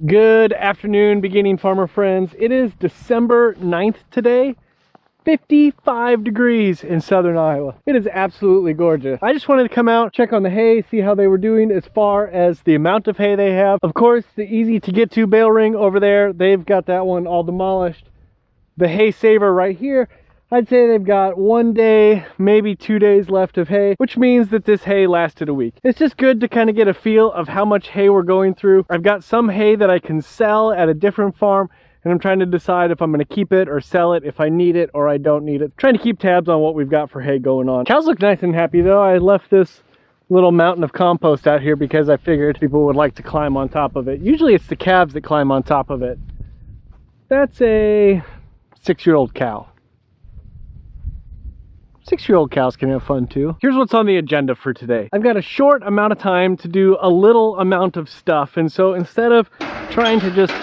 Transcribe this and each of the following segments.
Good afternoon, beginning farmer friends. It is December 9th today, 55 degrees in southern Iowa. It is absolutely gorgeous. I just wanted to come out, check on the hay, see how they were doing as far as the amount of hay they have. Of course, the easy to get to bale ring over there, they've got that one all demolished. The hay saver right here, I'd say they've got 1 day, maybe 2 days left of hay, which means that this hay lasted a week. It's just good to kind of get a feel of how much hay we're going through. I've got some hay that I can sell at a different farm, and I'm trying to decide if I'm going to keep it or sell it, if I need it or I don't need it. Trying to keep tabs on what we've got for hay going on. Cows look nice and happy though. I left this little mountain of compost out here because I figured people would like to climb on top of it. Usually it's the calves that climb on top of it. That's a 6-year-old cow. 6-year-old cows can have fun too. Here's what's on the agenda for today. I've got a short amount of time to do a little amount of stuff, and so instead of trying to just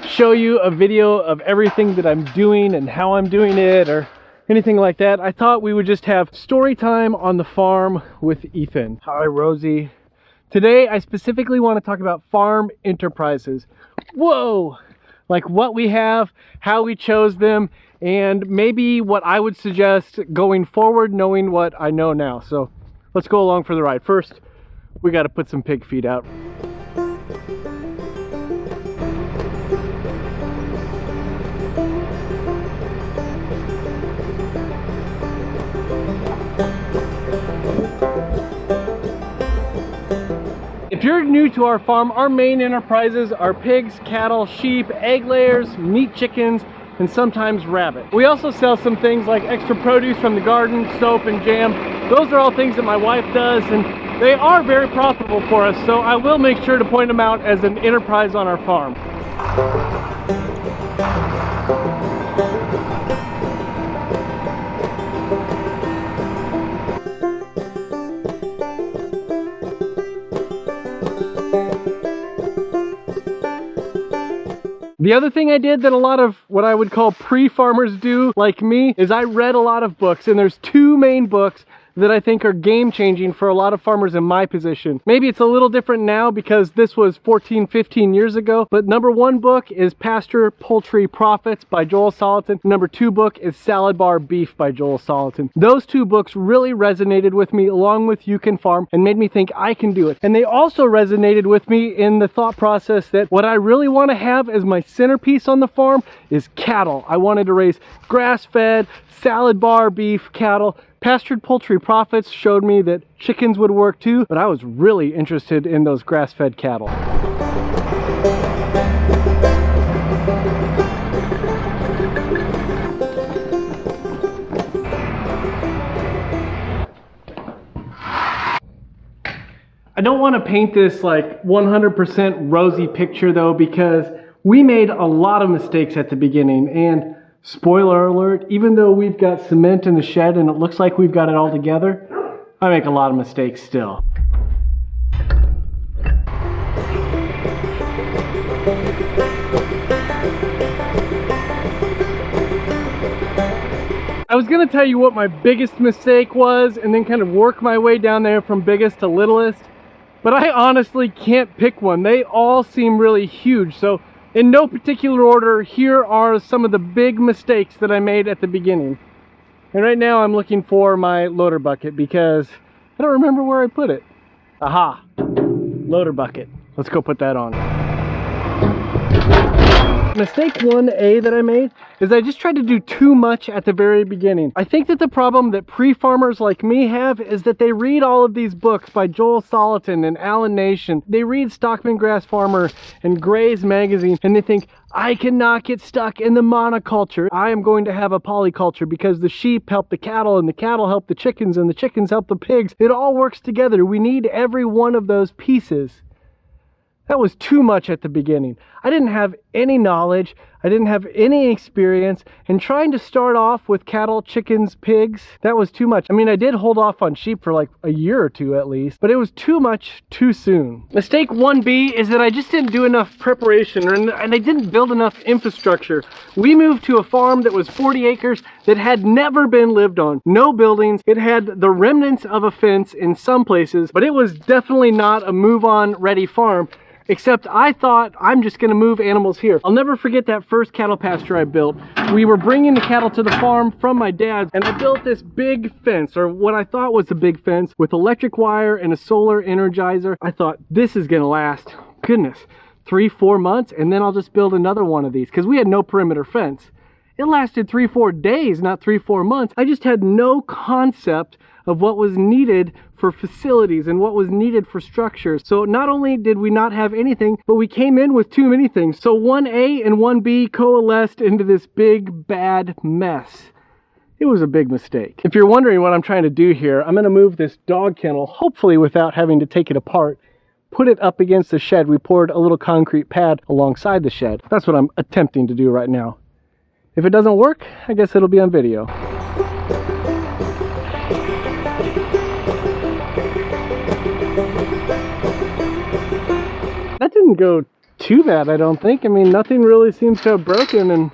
show you a video of everything that I'm doing and how I'm doing it or anything like that, I thought we would just have story time on the farm with Ethan. Hi, Rosie. Today I specifically want to talk about farm enterprises. Whoa! Like what we have, how we chose them, and maybe what I would suggest going forward, knowing what I know now. So let's go along for the ride. First, we got to put some pig feed out. If you're new to our farm, our main enterprises are pigs, cattle, sheep, egg layers, meat chickens, and sometimes rabbit. We also sell some things like extra produce from the garden, soap and jam. Those are all things that my wife does, and they are very profitable for us, so I will make sure to point them out as an enterprise on our farm. The other thing I did that a lot of what I would call pre-farmers do, like me, is I read a lot of books, and there's two main books that I think are game-changing for a lot of farmers in my position. Maybe it's a little different now because this was 14, 15 years ago, but number one book is Pasture Poultry Profits by Joel Salatin. Number two book is Salad Bar Beef by Joel Salatin. Those two books really resonated with me along with You Can Farm and made me think I can do it. And they also resonated with me in the thought process that what I really want to have as my centerpiece on the farm is cattle. I wanted to raise grass-fed, salad bar beef cattle. Pastured Poultry Profits showed me that chickens would work too, but I was really interested in those grass-fed cattle. I don't want to paint this like 100% rosy picture though, because we made a lot of mistakes at the beginning, and spoiler alert, even though we've got cement in the shed and it looks like we've got it all together, I make a lot of mistakes still. I was going to tell you what my biggest mistake was and then kind of work my way down there from biggest to littlest, but I honestly can't pick one. They all seem really huge, so in no particular order, here are some of the big mistakes that I made at the beginning. And right now I'm looking for my loader bucket because I don't remember where I put it. Aha, loader bucket. Let's go put that on. Mistake 1A that I made is I just tried to do too much at the very beginning. I think that the problem that pre-farmers like me have is that they read all of these books by Joel Salatin and Alan Nation. They read Stockman Grass Farmer and Gray's Magazine, and they think, I cannot get stuck in the monoculture. I am going to have a polyculture because the sheep help the cattle and the cattle help the chickens and the chickens help the pigs. It all works together. We need every one of those pieces. That was too much at the beginning. I didn't have any knowledge, I didn't have any experience, and trying to start off with cattle, chickens, pigs, that was too much. I mean, I did hold off on sheep for like a year or two at least, but it was too much too soon. Mistake 1B is that I just didn't do enough preparation and I didn't build enough infrastructure. We moved to a farm that was 40 acres that had never been lived on. No buildings. It had the remnants of a fence in some places, but it was definitely not a move-on ready farm. Except I thought I'm just gonna move animals here. I'll never forget that first cattle pasture I built. We were bringing the cattle to the farm from my dad's, and I built this big fence, or what I thought was a big fence, with electric wire and a solar energizer. I thought, this is gonna last, goodness, 3-4 months, and then I'll just build another one of these, because we had no perimeter fence. It lasted 3-4 days, not 3-4 months. I just had no concept of what was needed for facilities and what was needed for structures. So not only did we not have anything, but we came in with too many things. So 1A and 1B coalesced into this big bad mess. It was a big mistake. If you're wondering what I'm trying to do here, I'm gonna move this dog kennel, hopefully without having to take it apart, put it up against the shed. We poured a little concrete pad alongside the shed. That's what I'm attempting to do right now. If it doesn't work, I guess it'll be on video. That didn't go too bad, I don't think. I mean, nothing really seems to have broken, and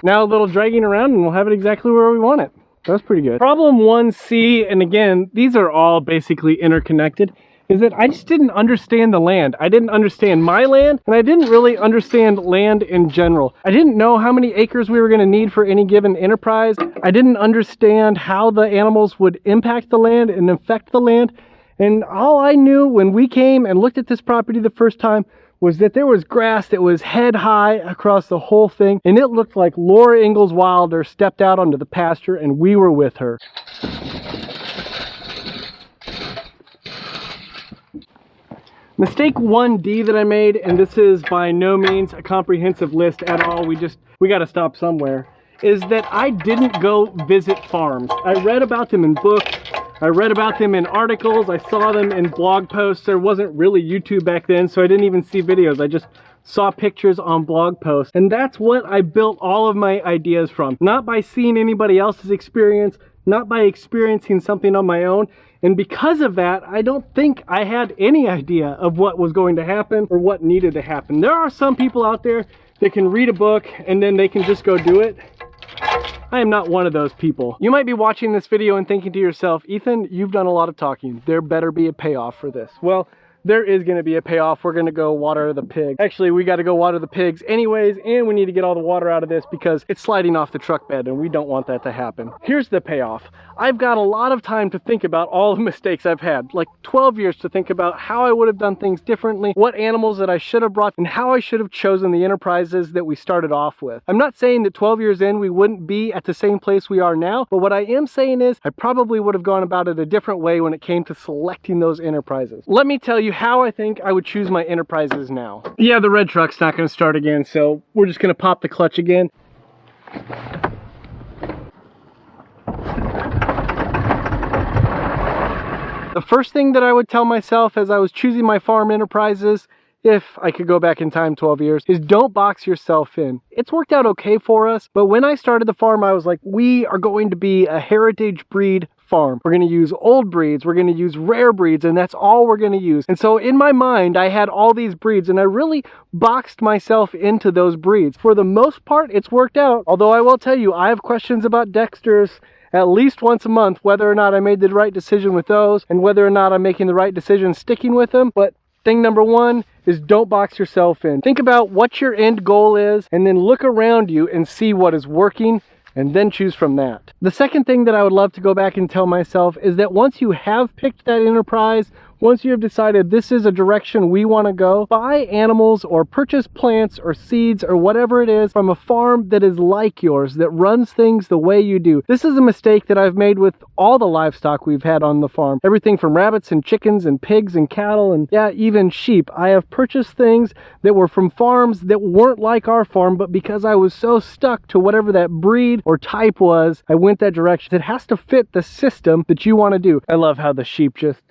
now a little dragging around and we'll have it exactly where we want it. That was pretty good. Problem 1C, and again, these are all basically interconnected, is that I just didn't understand the land. I didn't understand my land, and I didn't really understand land in general. I didn't know how many acres we were gonna need for any given enterprise. I didn't understand how the animals would impact the land and affect the land. And all I knew when we came and looked at this property the first time was that there was grass that was head high across the whole thing, and it looked like Laura Ingalls Wilder stepped out onto the pasture and we were with her. Mistake 1D that I made, and this is by no means a comprehensive list at all, we gotta stop somewhere, is that I didn't go visit farms. I read about them in books, I read about them in articles, I saw them in blog posts. There wasn't really YouTube back then, so I didn't even see videos. I just saw pictures on blog posts. And that's what I built all of my ideas from. Not by seeing anybody else's experience, not by experiencing something on my own. And because of that, I don't think I had any idea of what was going to happen or what needed to happen. There are some people out there that can read a book and then they can just go do it. I am not one of those people. You might be watching this video and thinking to yourself, Ethan, you've done a lot of talking. There better be a payoff for this. Well, there is going to be a payoff. We're going to go water the pig. Actually, we got to go water the pigs anyways, and we need to get all the water out of this because it's sliding off the truck bed and we don't want that to happen. Here's the payoff. I've got a lot of time to think about all the mistakes I've had, like 12 years to think about how I would have done things differently, what animals that I should have brought, and how I should have chosen the enterprises that we started off with. I'm not saying that 12 years in we wouldn't be at the same place we are now, but what I am saying is I probably would have gone about it a different way when it came to selecting those enterprises. Let me tell you how I think I would choose my enterprises now. Yeah, the red truck's not going to start again, so we're just going to pop the clutch again. The first thing that I would tell myself as I was choosing my farm enterprises, if I could go back in time 12 years, is don't box yourself in. It's worked out okay for us, but when I started the farm, I was like, we are going to be a heritage breed farm. We're going to use old breeds, we're going to use rare breeds, and that's all we're going to use. And so in my mind, I had all these breeds, and I really boxed myself into those breeds. For the most part, it's worked out, although I will tell you, I have questions about Dexters at least once a month, whether or not I made the right decision with those, and whether or not I'm making the right decision sticking with them. But thing number one is don't box yourself in. Think about what your end goal is, and then look around you and see what is working, and then choose from that. The second thing that I would love to go back and tell myself is that once you have picked that enterprise, once you have decided this is a direction we want to go, buy animals or purchase plants or seeds or whatever it is from a farm that is like yours, that runs things the way you do. This is a mistake that I've made with all the livestock we've had on the farm. Everything from rabbits and chickens and pigs and cattle and yeah, even sheep. I have purchased things that were from farms that weren't like our farm, but because I was so stuck to whatever that breed or type was, I went that direction. It has to fit the system that you want to do. I love how the sheep just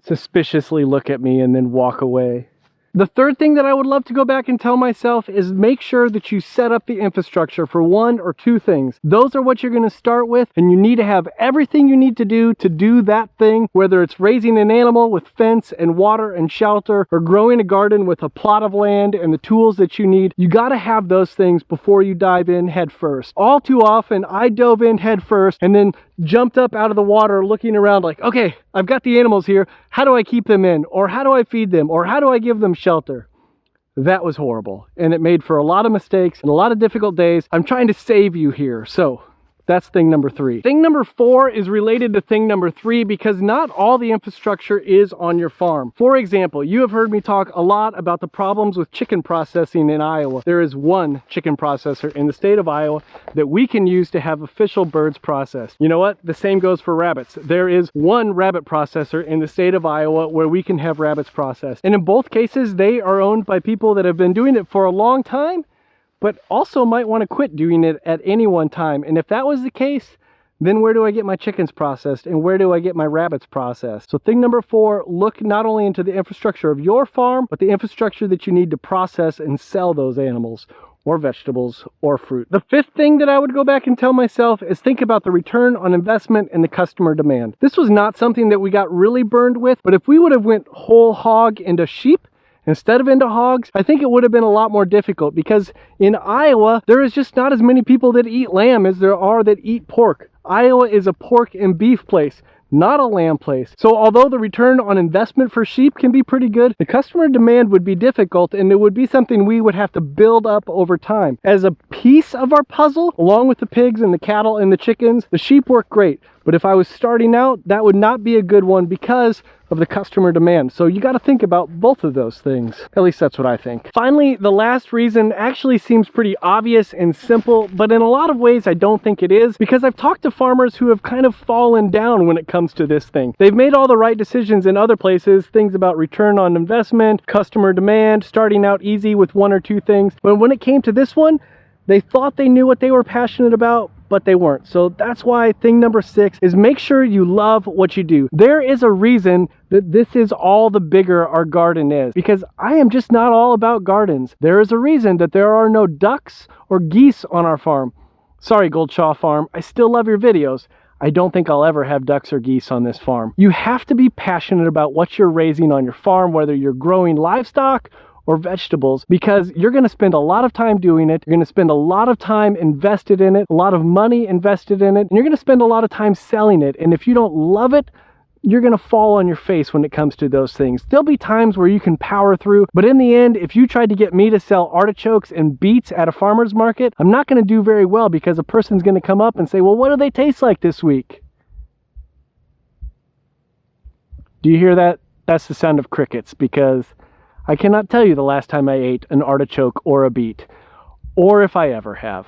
suspiciously look at me and then walk away. The third thing that I would love to go back and tell myself is make sure that you set up the infrastructure for one or two things. Those are what you're going to start with, and you need to have everything you need to do that thing, whether it's raising an animal with fence and water and shelter, or growing a garden with a plot of land and the tools that you need. You got to have those things before you dive in head first. All too often, I dove in head first and then jumped up out of the water looking around like, okay, I've got the animals here. How do I keep them in? Or how do I feed them? Or how do I give them shelter? that was horrible. And it made for a lot of mistakes and a lot of difficult days. I'm trying to save you here. So that's thing number 3. Thing number 4 is related to thing number 3 because not all the infrastructure is on your farm. For example, you have heard me talk a lot about the problems with chicken processing in Iowa. There is one chicken processor in the state of Iowa that we can use to have official birds processed. You know what? The same goes for rabbits. There is one rabbit processor in the state of Iowa where we can have rabbits processed. And in both cases, they are owned by people that have been doing it for a long time, but also might want to quit doing it at any one time. And if that was the case, then where do I get my chickens processed and where do I get my rabbits processed? So thing number 4, look not only into the infrastructure of your farm, but the infrastructure that you need to process and sell those animals or vegetables or fruit. The 5th thing that I would go back and tell myself is think about the return on investment and the customer demand. This was not something that we got really burned with, but if we would have went whole hog into sheep instead of into hogs, I think it would have been a lot more difficult because in Iowa, there is just not as many people that eat lamb as there are that eat pork. Iowa is a pork and beef place, not a lamb place. So although the return on investment for sheep can be pretty good, the customer demand would be difficult and it would be something we would have to build up over time. As a piece of our puzzle, along with the pigs and the cattle and the chickens, the sheep work great. But if I was starting out, that would not be a good one because of the customer demand. So you got to think about both of those things. At least that's what I think. Finally, the last reason actually seems pretty obvious and simple, but in a lot of ways I don't think it is, because I've talked to farmers who have kind of fallen down when it comes to this thing. They've made all the right decisions in other places, things about return on investment, customer demand, starting out easy with 1 or 2 things. But when it came to this one, they thought they knew what they were passionate about, but they weren't. So that's why thing number 6 is make sure you love what you do. There is a reason that this is all the bigger our garden is, because I am just not all about gardens. There is a reason that there are no ducks or geese on our farm. Sorry, Goldshaw Farm, I still love your videos. I don't think I'll ever have ducks or geese on this farm. You have to be passionate about what you're raising on your farm, whether you're growing livestock or vegetables, because you're going to spend a lot of time doing it. You're going to spend a lot of time invested in it, a lot of money invested in it, and you're going to spend a lot of time selling it. And if you don't love it, you're going to fall on your face when it comes to those things. There'll be times where you can power through, but in the end, if you tried to get me to sell artichokes and beets at a farmer's market, I'm not going to do very well because a person's going to come up and say, well, what do they taste like this week? Do you hear that? That's the sound of crickets, because I cannot tell you the last time I ate an artichoke or a beet, or if I ever have.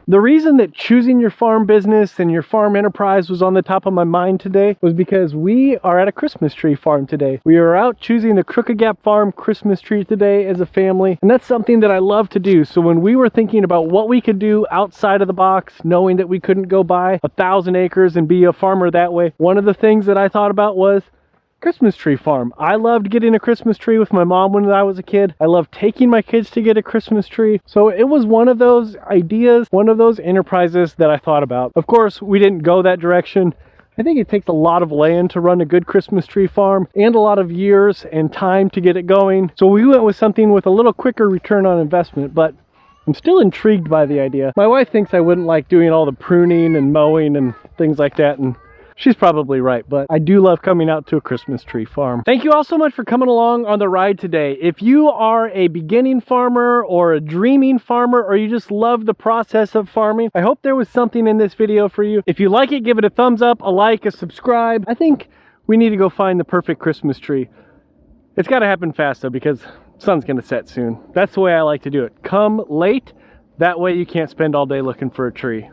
The reason that choosing your farm business and your farm enterprise was on the top of my mind today was because we are at a Christmas tree farm today. We are out choosing the Crooked Gap Farm Christmas tree today as a family, and that's something that I love to do. So when we were thinking about what we could do outside of the box, knowing that we couldn't go buy 1,000 acres and be a farmer that way, one of the things that I thought about was Christmas tree farm. I loved getting a Christmas tree with my mom when I was a kid. I loved taking my kids to get a Christmas tree. So it was one of those ideas, one of those enterprises that I thought about. Of course, we didn't go that direction. I think it takes a lot of land to run a good Christmas tree farm and a lot of years and time to get it going. So we went with something with a little quicker return on investment, but I'm still intrigued by the idea. My wife thinks I wouldn't like doing all the pruning and mowing and things like that, and she's probably right, but I do love coming out to a Christmas tree farm. Thank you all so much for coming along on the ride today. If you are a beginning farmer or a dreaming farmer, or you just love the process of farming, I hope there was something in this video for you. If you like it, give it a thumbs up, a like, a subscribe. I think we need to go find the perfect Christmas tree. It's got to happen fast though, because the sun's going to set soon. That's the way I like to do it. Come late, that way you can't spend all day looking for a tree.